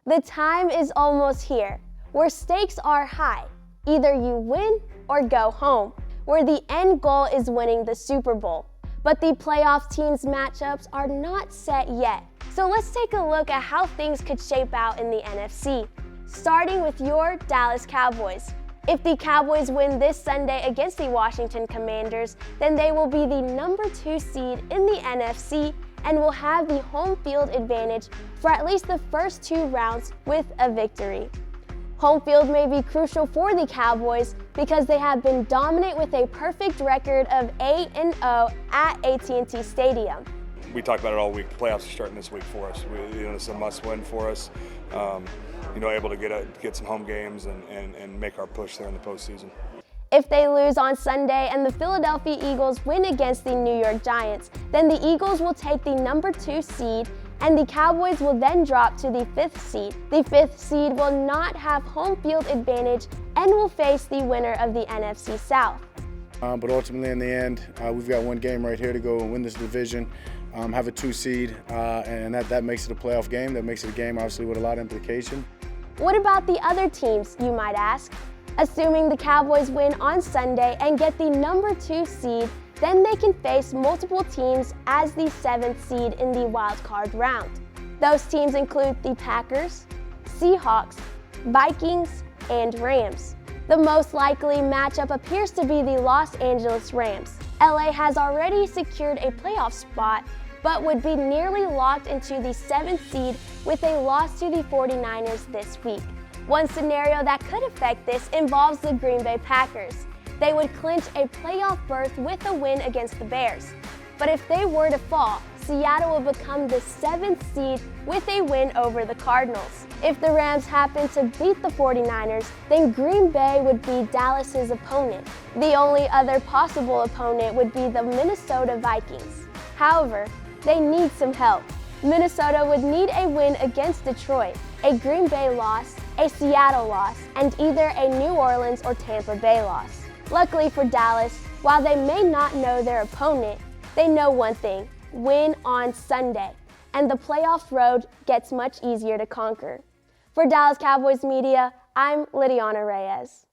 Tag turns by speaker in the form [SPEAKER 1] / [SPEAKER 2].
[SPEAKER 1] The time is almost here, where stakes are high. Either you win or go home, where the end goal is winning the Super Bowl. But the playoff teams' matchups are not set yet. So let's take a look at how things could shape out in the NFC, starting with your Dallas Cowboys. If the Cowboys win this Sunday against the Washington Commanders, then they will be the number 2 seed in the NFC and will have the home field advantage for at least the first 2 rounds with a victory. Home field may be crucial for the Cowboys because they have been dominant with a perfect record of 8-0 at AT&T Stadium.
[SPEAKER 2] We talked about it all week. The playoffs are starting this week for us. It's a must-win for us. Able to get some home games and make our push there in the postseason.
[SPEAKER 1] If they lose on Sunday and the Philadelphia Eagles win against the New York Giants, then the Eagles will take the number 2 seed and the Cowboys will then drop to the 5th seed. The 5th seed will not have home field advantage and will face the winner of the NFC South.
[SPEAKER 3] But ultimately in the end, we've got one game right here to go and win this division, have a 2 seed, and that makes it a playoff game. That makes it a game obviously with a lot of implication.
[SPEAKER 1] What about the other teams, you might ask? Assuming the Cowboys win on Sunday and get the number 2 seed, then they can face multiple teams as the 7th seed in the wild card round. Those teams include the Packers, Seahawks, Vikings, and Rams. The most likely matchup appears to be the Los Angeles Rams. LA has already secured a playoff spot, but would be nearly locked into the 7th seed with a loss to the 49ers this week. One scenario that could affect this involves the Green Bay Packers. They would clinch a playoff berth with a win against the Bears. But if they were to fall, Seattle would become the 7th seed with a win over the Cardinals. If the Rams happen to beat the 49ers, then Green Bay would be Dallas's opponent. The only other possible opponent would be the Minnesota Vikings. However, they need some help. Minnesota would need a win against Detroit, a Green Bay loss, a Seattle loss, and either a New Orleans or Tampa Bay loss. Luckily for Dallas, while they may not know their opponent, they know one thing: win on Sunday, and the playoff road gets much easier to conquer. For Dallas Cowboys Media, I'm Lidiana Reyes.